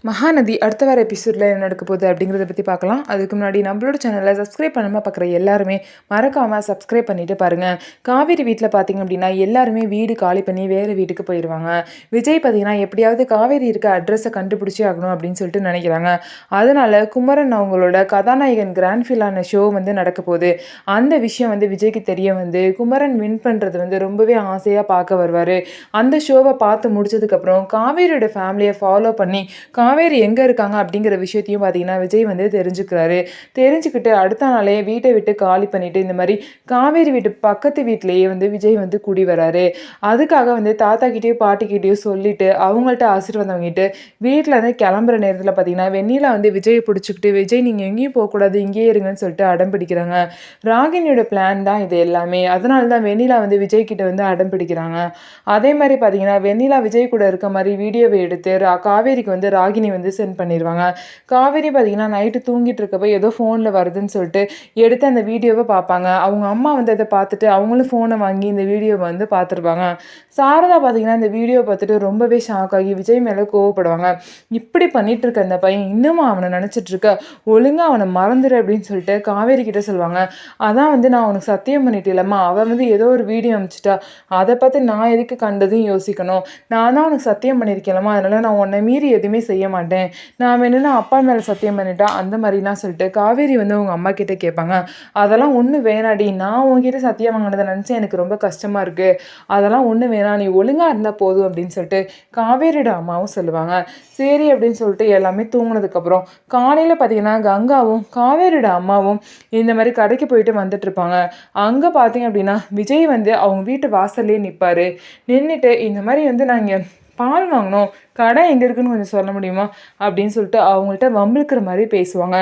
மகாநதி அடுத்த வார எபிசோடில் என்ன நடக்க போகுது அப்படிங்கிறத பற்றி பார்க்கலாம். அதுக்கு முன்னாடி நம்மளோட சேனலை சப்ஸ்கிரைப் பண்ணாமல் பார்க்குற எல்லாருமே மறக்காமல் சப்ஸ்கிரைப் பண்ணிவிட்டு பாருங்கள். காவேரி வீட்டில் பார்த்திங்க அப்படின்னா எல்லாருமே வீடு காலி பண்ணி வேறு வீட்டுக்கு போயிடுவாங்க. விஜய் பார்த்திங்கன்னா எப்படியாவது காவேரி இருக்க அட்ரஸை கண்டுபிடிச்சி ஆகணும் அப்படின்னு சொல்லிட்டு நினைக்கிறாங்க. அதனால் குமரன் அவங்களோட கதாநாயகன் கிராண்ட் ஃபினாலே ஷோ நடக்க போகுது. அந்த விஷயம் விஜய்க்கு தெரிய குமரன் வின் பண்ணுறது ரொம்பவே ஆசையாக பார்க்க வருவார். அந்த ஷோவை பார்த்து முடிச்சதுக்கப்புறம் காவேரியோட ஃபேமிலியை ஃபாலோ பண்ணி காவேரி எங்கே இருக்காங்க அப்படிங்கிற விஷயத்தையும் பார்த்தீங்கன்னா விஜய் தெரிஞ்சுக்கிறாரு. தெரிஞ்சுக்கிட்டு அடுத்த நாளே வீட்டை விட்டு காலி பண்ணிவிட்டு இந்த மாதிரி காவேரி வீட்டு பக்கத்து வீட்டிலேயே விஜய் கூடி வராரு. அதுக்காக தாத்தா கிட்டேயும் பாட்டிக்கிட்டேயும் சொல்லிட்டு அவங்கள்ட்ட ஆசீர்வாதம் வாங்கிட்டு வீட்டில் கிளம்புற நேரத்தில் பார்த்தீங்கன்னா வெண்ணிலா விஜயை பிடிச்சிக்கிட்டு விஜய் நீங்கள் எங்கேயும் போகக்கூடாது இங்கேயே இருங்கன்னு சொல்லிட்டு அடம் பிடிக்கிறாங்க. ராகினியோட பிளான் தான் இது எல்லாமே. அதனால தான் வெண்ணிலா விஜய் கிட்ட அடம் பிடிக்கிறாங்க. அதே மாதிரி பார்த்தீங்கன்னா வெண்ணிலா விஜய் கூட இருக்க மாதிரி வீடியோவை எடுத்து காவேரிக்கு ராகினி சென்ட் பண்ணிடுவாங்க. காவேரி பார்த்தீங்கன்னா நைட்டு தூங்கிட்டு இருக்கப்போ ஏதோ ஃபோனில் வருதுன்னு சொல்லிட்டு எடுத்து அந்த வீடியோவை பார்ப்பாங்க. அவங்க அம்மா அதை பார்த்துட்டு அவங்களும் ஃபோனை வாங்கி இந்த வீடியோவை பார்த்துருப்பாங்க. சாரதா பார்த்தீங்கன்னா இந்த வீடியோ பார்த்துட்டு ரொம்பவே ஷாக் ஆகி விஜய் மேலே கோவப்படுவாங்க. இப்படி பண்ணிட்டு இருக்க அந்த பையன் இன்னும் அவனை நினச்சிட்டு இருக்க, ஒழுங்காக அவனை மறந்துடு அப்படின்னு சொல்லிட்டு காவேரி கிட்ட சொல்லுவாங்க. அதான் நான் அவனுக்கு சத்தியம் பண்ணிட்டு இல்லைம்மா, அவன் ஏதோ ஒரு வீடியோ அனுப்பிச்சிட்டா அதை பார்த்து நான் எதுக்கு கண்டதும் யோசிக்கணும். நான் தான் அவனுக்கு சத்தியம் பண்ணியிருக்கேன்லம்மா, அதனால நான் உன்னை மீறி எதுவுமே செய்ய மாட்டேன். நான் வேணும்னா அப்பா மேலே சத்தியம் பண்ணிட்டா அந்த மாதிரிலாம் சொல்லிட்டு காவேரி உங்கள் அம்மா கிட்டே கேட்பாங்க. அதெல்லாம் ஒன்றும் வேணாடி, நான் உங்ககிட்ட சத்தியம் வாங்கினதை நினச்சி எனக்கு ரொம்ப கஷ்டமாக இருக்குது. அதெல்லாம் ஒன்றும் வேணாம், நீ ஒழுங்காக இருந்தால் போதும் அப்படின்னு சொல்லிட்டு காவேரியோட அம்மாவும் சொல்லுவாங்க. சரி அப்படின்னு சொல்லிட்டு எல்லாமே தூங்கினதுக்கப்புறம் காலையில் பார்த்தீங்கன்னா கங்காவும் காவேரியோட அம்மாவும் இந்த மாதிரி கடைக்கு போயிட்டு வந்துட்டு இருப்பாங்க. அங்கே பார்த்தீங்க அப்படின்னா விஜய் அவங்க வீட்டு வாசல்லே நிற்பார். நின்றுட்டு இந்த மாதிரி நாங்கள் பால் வாங்கினோம், கடை எங்கே இருக்குன்னு கொஞ்சம் சொல்ல முடியுமா அப்படின்னு சொல்லிட்டு அவங்கள்ட்ட வம்பிழுக்கிற மாதிரி பேசுவாங்க.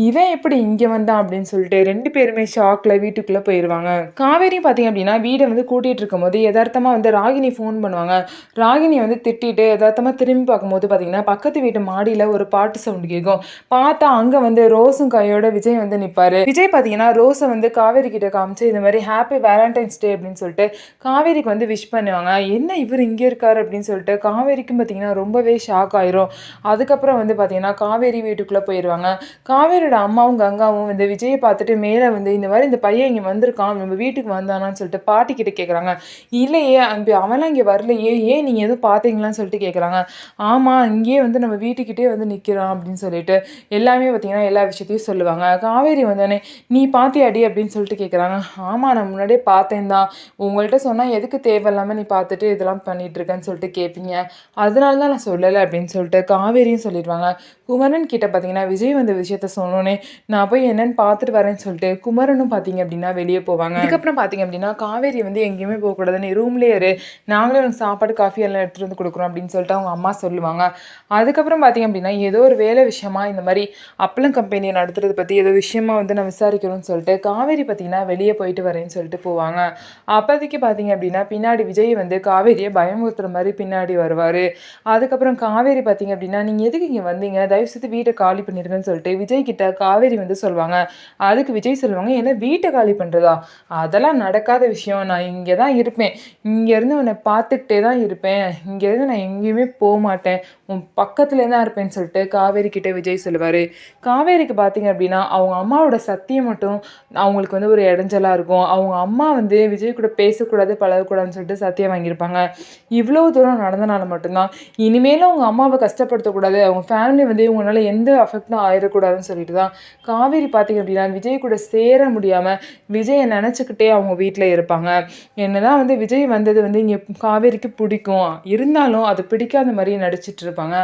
இவன் எப்படி இங்கே வந்தான் அப்படின்னு சொல்லிட்டு ரெண்டு பேருமே ஷாக்கில் வீட்டுக்குள்ளே போயிடுவாங்க. காவேரி பார்த்தீங்க அப்படின்னா வீடை கூட்டிகிட்டு இருக்கும்போது யதார்த்தமாக ராகினி ஃபோன் பண்ணுவாங்க. ராகினி திட்டிட்டு யதார்த்தமாக திரும்பி பார்க்கும்போது பார்த்தீங்கன்னா பக்கத்து வீட்டு மாடியில் ஒரு பாட்டு சவுண்டு கேட்கும். பார்த்தா அங்கே ரோஸும் கையோட விஜய் நிற்பார். விஜய் பார்த்தீங்கன்னா ரோஸை காவேரி கிட்ட காமிச்சு இந்த மாதிரி ஹாப்பி வேலண்டைன்ஸ் டே அப்படின்னு சொல்லிட்டு காவேரிக்கு விஷ் பண்ணுவாங்க. என்ன இவர் இங்கே இருக்காரு அப்படின்னு சொல்லிட்டு காவேரிக்கும் பார்த்தீங்கன்னா ரொம்பவே ஷாக் ஆயிரும். அதுக்கப்புறம் பார்த்தீங்கன்னா காவேரி வீட்டுக்குள்ளே போயிடுவாங்க. காவேரியோட அம்மாவும் கங்காவும் விஜயை பார்த்துட்டு மேலே இந்த மாதிரி இந்த பையன் இங்கே வந்திருக்கான், நம்ம வீட்டுக்கு வந்தானான்னு சொல்லிட்டு பாட்டிக்கிட்ட கேட்குறாங்க. இல்லையே அவன்லாம் இங்கே வரலையே, ஏன் நீங்கள் எதுவும் பார்த்தீங்களான்னு சொல்லிட்டு கேட்குறாங்க. ஆமாம், இங்கேயே நம்ம வீட்டுக்கிட்டே நிற்கிறான் அப்படின்னு சொல்லிட்டு எல்லாமே பார்த்தீங்கன்னா எல்லா விஷயத்தையும் சொல்லுவாங்க. காவேரி வந்தோடனே நீ பார்த்தியாடி அப்படின்னு சொல்லிட்டு கேட்குறாங்க. ஆமாம், நான் முன்னாடியே பார்த்தேன் தான், உங்கள்கிட்ட சொன்னால் எதுக்கு தேவையில்லாமல் நீ பார்த்துட்டு இதெல்லாம் பண்ணிட்டு இருக்கேன்னு சொல்லிட்டு கேட்பீங்க, அதனால தான் நான் சொல்லலை அப்படின்னு சொல்லிட்டு காவேரியும் சொல்லிடுவாங்க. குமரன் கிட்ட பார்த்தீங்கன்னா விஜய் விஷயத்த சொன்னோன்னே நான் போய் என்னன்னு பார்த்துட்டு வரேன்னு சொல்லிட்டு குமரனும் பார்த்தீங்க அப்படின்னா வெளியே போவாங்க. அதுக்கப்புறம் பார்த்தீங்க அப்படின்னா காவேரி எங்கேயுமே போகக்கூடாது, நீ ரூம்லேயே இரு, நாங்களே உனக்கு சாப்பாடு காஃபி எல்லாம் எடுத்துகிட்டு வந்து கொடுக்குறோம் அப்படின்னு சொல்லிட்டு அவங்க அம்மா சொல்லுவாங்க. அதுக்கப்புறம் பார்த்தீங்க அப்படின்னா ஏதோ ஒரு வேலை விஷயமா இந்த மாதிரி அப்பளம் கம்பெனியை நடத்துறது பற்றி ஏதோ விஷயமா நான் விசாரிக்கணும்னு சொல்லிட்டு காவேரி பார்த்தீங்கன்னா வெளியே போயிட்டு வரேன்னு சொல்லிட்டு போவாங்க. அப்போதைக்கு பார்த்தீங்க அப்படின்னா பின்னாடி விஜய் காவேரியை பயமுறுத்துற மாதிரி பின்னாடி வருவார். அதுக்கப்புறம் காவேரி பார்த்தீங்க அப்படின்னா நீங்கள் எதுக்கு இங்கே வந்தீங்க, தயவுசெய்து வீட்டை காலி பண்ணிருங்கன்னு சொல்லிட்டு விஜய் கிட்ட காவேரி சொல்லுவாங்க. அதுக்கு விஜய் சொல்லுவாங்க, என்ன வீட்டை காலி பண்ணுறதா, அதெல்லாம் நடக்காத விஷயம், நான் இங்கே தான் இருப்பேன், இங்கேருந்து உன்னை பார்த்துக்கிட்டே தான் இருப்பேன், இங்கேருந்து நான் எங்கேயுமே போக மாட்டேன், உன் பக்கத்துலேயே தான் இருப்பேன்னு சொல்லிட்டு காவேரி கிட்டே விஜய் சொல்லுவார். காவேரிக்கு பார்த்தீங்க அப்படின்னா அவங்க அம்மாவோட சத்தியம் மட்டும் அவங்களுக்கு ஒரு இடைஞ்சலாக இருக்கும். அவங்க அம்மா விஜய் கூட பேசக்கூடாது பழகக்கூடாதுன்னு சொல்லிட்டு சத்தியம் வாங்கியிருப்பாங்க. இவ்வளோ தூரம் நடந்தனால மட்டும்தான் இனிமேலும் அவங்க அம்மாவை கஷ்டப்படுத்தக்கூடாது, அவங்க ஃபேமிலி இவங்களால எந்த அஃபெக்டும் ஆயிடக்கூடாதுன்னு சொல்லிட்டு தான் காவேரி பார்த்தீங்க அப்படின்னா விஜய் கூட சேர முடியாமல் விஜயை நினச்சிக்கிட்டே அவங்க வீட்டில் இருப்பாங்க. என்னதான் விஜய் வந்தது இங்கே காவேரிக்கு பிடிக்கும், இருந்தாலும் அது பிடிக்காத மாதிரி நடிச்சிட்டு இருப்பாங்க.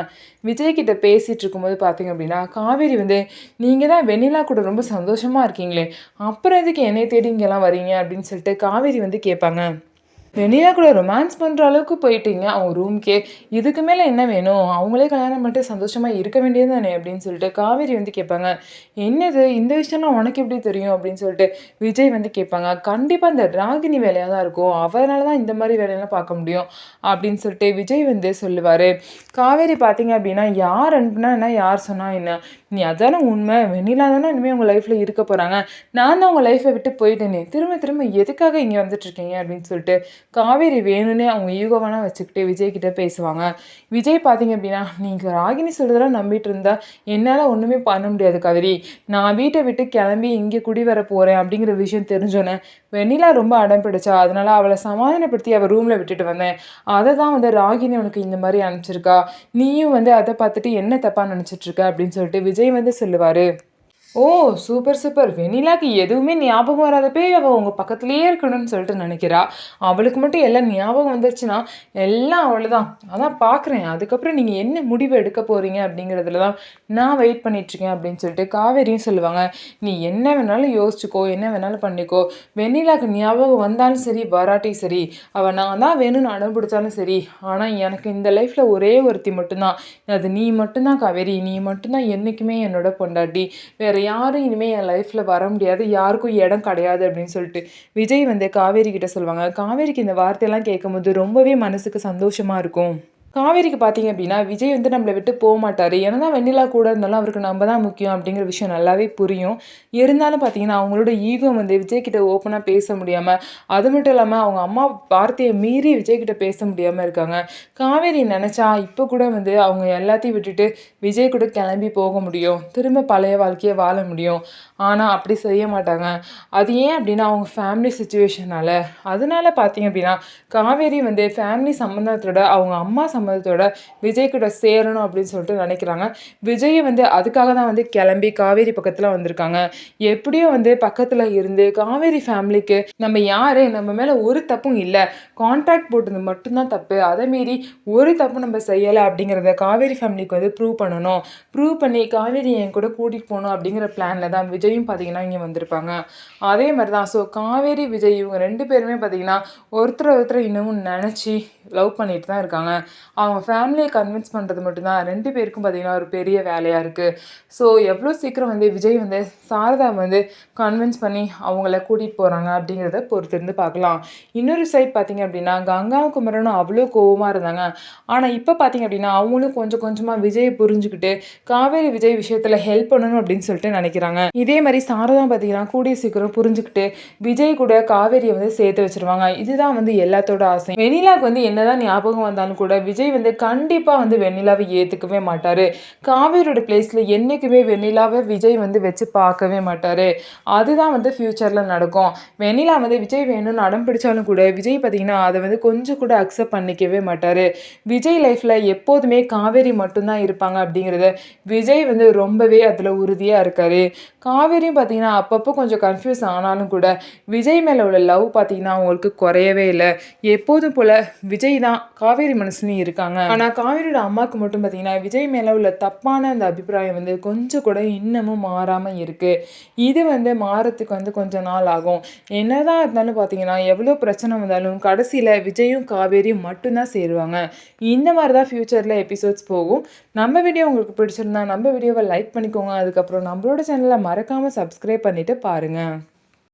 விஜய் கிட்ட பேசிகிட்டு இருக்கும்போது பார்த்தீங்க அப்படின்னா காவேரி நீங்கள் தான் வெண்ணிலா கூட ரொம்ப சந்தோஷமாக இருக்கீங்களே, அப்புறம் எதுக்கு என்னை தேடி இங்கெல்லாம் வரீங்க அப்படின்னு சொல்லிட்டு காவேரி கேட்பாங்க. வெண்ணிலா கூட ரொமான்ஸ் பண்ணுற அளவுக்கு போயிட்டீங்க அவங்க ரூம்க்கே, இதுக்கு மேலே என்ன வேணும், அவங்களே கல்யாணம் பண்ணிட்டு சந்தோஷமாக இருக்க வேண்டியது தானே அப்படின்னு சொல்லிட்டு காவேரி கேட்பாங்க. என்னது இந்த விஷயம்லாம் உனக்கு எப்படி தெரியும் அப்படின்னு சொல்லிட்டு விஜய் கேட்பாங்க. கண்டிப்பாக இந்த ராகினி வேலையாக தான் இருக்கும், அவரால் தான் இந்த மாதிரி வேலையெல்லாம் பார்க்க முடியும் அப்படின்னு சொல்லிட்டு விஜய் சொல்லுவார். காவேரி பார்த்தீங்க அப்படின்னா யார் அனுப்புனா என்ன, யார் சொன்னால் என்ன, நீ அதானே உண்மை, வெண்ணிலா தானே இனிமேல் உங்கள் லைஃப்பில் இருக்க போகிறாங்க, நான் தான் உங்கள் லைஃப்பை விட்டு போயிட்டேனே, திரும்ப திரும்ப எதுக்காக இங்கே வந்துட்டுருக்கீங்க அப்படின்னு சொல்லிட்டு காவேரி வேணும்னே அவங்க ஈகோவெல்லாம் வச்சுக்கிட்டு விஜய் கிட்ட பேசுவாங்க. விஜய் பார்த்தீங்க அப்படின்னா, "நீங்க ராகினி சொல்றதெல்லாம் நம்பிட்டு இருந்தா என்னால ஒண்ணுமே பண்ண முடியாது காவேரி. நான் வீட்ட விட்டு கிளம்பி இங்க குடி வர போறேன்." அப்படிங்கிற விஷயம் தெரிஞ்சோனே, வெண்ணிலா ரொம்ப அடம் பிடிச்சா. அதனால அவள சமாதானப்படுத்தி அவ ரூம்ல விட்டுட்டு வந்தேன். அத தான் வந்து ராகினி உனக்கு இந்த மாரி அனுப்பிச்சிருக்கா. நீயும் வந்து அத பார்த்துட்டு என்ன தப்பா நினைச்சிட்டு இருக்க அப்படின்னு சொல்லிட்டு விஜய் வந்து சொல்லுவாரு. ஓ! Super, super. வெண்ணிலாக்கு எதுவுமே ஞாபகம் வராதப்பயே அவ உங்க பக்கத்திலேயே இருக்கணும்னு சொல்லிட்டு நெனைக்கிறா. அவளுக்கு மட்டும் எல்லாம் ஞாபகம் வந்துருச்சுன்னா, எல்லாம் அவ்வளோதான். அதான் பார்க்குறேன். அதுக்கப்புறம் நீங்க என்ன முடிவு எடுக்க போறீங்க அப்படிங்கிறதுல தான் நான் வெயிட் பண்ணிட்டுருக்கேன் அப்படின்னு சொல்லிட்டு காவேரியும் சொல்லுவாங்க. நீ என்ன வேணாலும் யோசிச்சுக்கோ, என்ன வேணாலும் பண்ணிக்கோ. வெண்ணிலாக்கு ஞாபகம் வந்தாலும் சரி, வராட்டியும் சரி, அவ நான் தான் வேணும்னு அடம் பிடிச்சாலும் சரி, ஆனா எனக்கு இந்த லைஃப்ல ஒரே ஒருத்தி மட்டும் தான். அது நீ மட்டும் தான் காவேரி. நீ மட்டும் தான் என்னைக்குமே என்னோட பொண்டாட்டி. வேற யாரும் இனிமே என் லைஃப்ல வர முடியாது. யாருக்கும் இடம் கிடையாது அப்படின்னு சொல்லிட்டு விஜய் வந்து காவேரி கிட்ட சொல்லுவாங்க. காவேரிக்கு இந்த வார்த்தையெல்லாம் கேட்கும்போது ரொம்பவே மனசுக்கு சந்தோஷமா இருக்கும். காவேரிக்கு பார்த்தீங்க அப்படின்னா, விஜய் வந்து நம்மள விட்டு போமாட்டாரு. என்னதான் வெண்ணிலா கூட இருந்தாலும் அவருக்கு நம்ம தான் முக்கியம் அப்படிங்கிற விஷயம் நல்லாவே புரியும். இருந்தாலும் பார்த்தீங்கன்னா, அவங்களோட ஈகோ வந்து விஜய் கிட்ட ஓப்பனா பேச முடியாம, அது மட்டும் இல்லாம அவங்க அம்மா வார்த்தைய மீறி விஜய் கிட்ட பேச முடியாம இருக்காங்க. காவேரி நெனச்சா இப்ப கூட வந்து அவங்க எல்லாத்தையும் விட்டுட்டு விஜய் கூட கிளம்பி போக முடியும். திரும்ப பழைய வாழ்க்கைய வாழ முடியும். ஆனா அப்படி செய்ய மாட்டாங்க. அது ஏன் அப்படின்னா, அவங்க ஃபேமிலி சிச்சுவேஷனால. அதனால பார்த்தீங்க அப்படின்னா, காவேரி வந்து ஃபேமிலி சம்மந்தத்தோட அவங்க அம்மா சம்மதத்தோட விஜய் கூட சேரணும் அப்படின்னு சொல்லிட்டு நினைக்கிறாங்க. விஜயும் வந்து அதுக்காக தான் வந்து கிளம்பி காவேரி பக்கத்துல வந்திருக்காங்க. எப்படியோ வந்து பக்கத்துல இருந்து காவேரி ஃபேமிலிக்கு நம்ம யாரு? நம்ம மேல ஒரு தப்பும் இல்ல. கான்ட்ராக்ட் போட்டது மட்டும் தான் தப்பு. அத மீறி ஒரு தப்பும் நம்ம செய்யல அப்படிங்கிறத காவேரி ஃபேமிலிக்கு வந்து ப்ரூவ் பண்ணணும். ப்ரூவ் பண்ணி காவேரி என் கூட கூட்டிட்டு போணும் அப்படிங்கிற பிளான்ல தான் விஜயும் பார்த்தீங்கன்னா இங்க வந்திருப்பாங்க. அதே மாரி தான். ஸோ காவேரி, விஜய் இவங்க 2 பேருமே பார்த்தீங்கன்னா, ஒருத்தர ஒருத்தர் இன்னமும் நெனச்சு லவ் பண்ணிட்டு தான் இருக்காங்க. அவங்க ஃபேமிலிய கன்வின்ஸ் பண்றது மட்டும் தான் 2 பேருக்கும் பார்த்தீங்கன்னா, ஒரு பெரிய வேலையா இருக்கு. ஸோ எவ்வளோ சீக்கிரம் வந்து விஜய் வந்து சாரதாவ வந்து கன்வின்ஸ் பண்ணி அவங்கள கூட்டிட்டு போறாங்க அப்படிங்கிறத பொறுத்திருந்து பார்க்கலாம். இன்னொரு சைட் பார்த்தீங்க அப்படின்னா, கங்காவும் குமரனும் அவ்வளோ கோவமா இருந்தாங்க. ஆனா இப்ப பார்த்தீங்க அப்படின்னா, அவங்களும் கொஞ்சம் கொஞ்சமா விஜய புரிஞ்சுகிட்டு, காவேரி, விஜய் விஷயத்துல ஹெல்ப் பண்ணணும் அப்படின்னு சொல்லிட்டு நெனைக்கிறாங்க. இதே மாரி சாரதாவும் பார்த்தீங்கன்னா, கூடிய சீக்கிரம் புரிஞ்சுகிட்டு, விஜய் கூட காவேரிய வந்து சேர்த்து வச்சுருவாங்க. இதுதான் வந்து எல்லாத்தோட ஆசை. வெண்ணிலாவுக்கு வந்து என்னதான் ஞாபகம் வந்தாலும் கூட, விஜய் வந்து கண்டிப்பா வந்து வெண்ணிலாவை ஏத்துக்கவே மாட்டாரு. காவேரியோட பிளேஸ்ல என்னைக்குமே வெண்ணிலாவை விஜய் வந்து வச்சு பார்க்கவே மாட்டாரு. அதுதான் வந்து ஃபியூச்சர்ல நடக்கும். வெண்ணிலா வந்து விஜய் வேணும்னு அடம் பிடிச்சாலும் கூட, விஜய் பார்த்தீங்கன்னா, அத வந்து கொஞ்சம் கூட அக்செப்ட் பண்ணிக்கவே மாட்டாரு. விஜய் லைஃப்ல எப்போதுமே காவேரி மட்டும் தான் இருப்பாங்க அப்படிங்கிறத விஜய் வந்து ரொம்பவே அதுல உறுதியா இருக்காரு. காவேரியும் பார்த்தீங்கன்னா, அப்பப்போ கொஞ்சம் கன்ஃப்யூஸ் ஆனாலும் கூட, விஜய் மேல உள்ள லவ் பார்த்தீங்கன்னா, அவங்களுக்கு குறையவே இல்ல. எப்போதும் போல விஜய் தான் காவேரி மனசுலயும் இருக்காங்க. ஆனா காவேரியோட அம்மாக்கு மட்டும் பார்த்தீங்கன்னா, விஜய் மேல உள்ள தப்பான அந்த அபிப்பிராயம் வந்து கொஞ்சம் கூட இன்னமும் மாறாம இருக்கு. இது வந்து மாறத்துக்கு வந்து கொஞ்சம் நாள் ஆகும். என்னதான் இருந்தாலும் பார்த்தீங்கன்னா, எவ்வளோ பிரச்சனை வந்தாலும் கடைசியில விஜயும், காவேரியும் மட்டும் தான் சேருவாங்க. இந்த மாரி தான் ஃபியூச்சர்ல எபிசோட்ஸ் போகும். நம்ம வீடியோ உங்களுக்கு பிடிச்சிருந்தா நம்ம வீடியோவ லைக் பண்ணிக்கோங்க. அதுக்கப்புறம் நம்மளோட சேனல மறக்காம சப்ஸ்கிரைப் பண்ணிட்டு பாருங்க.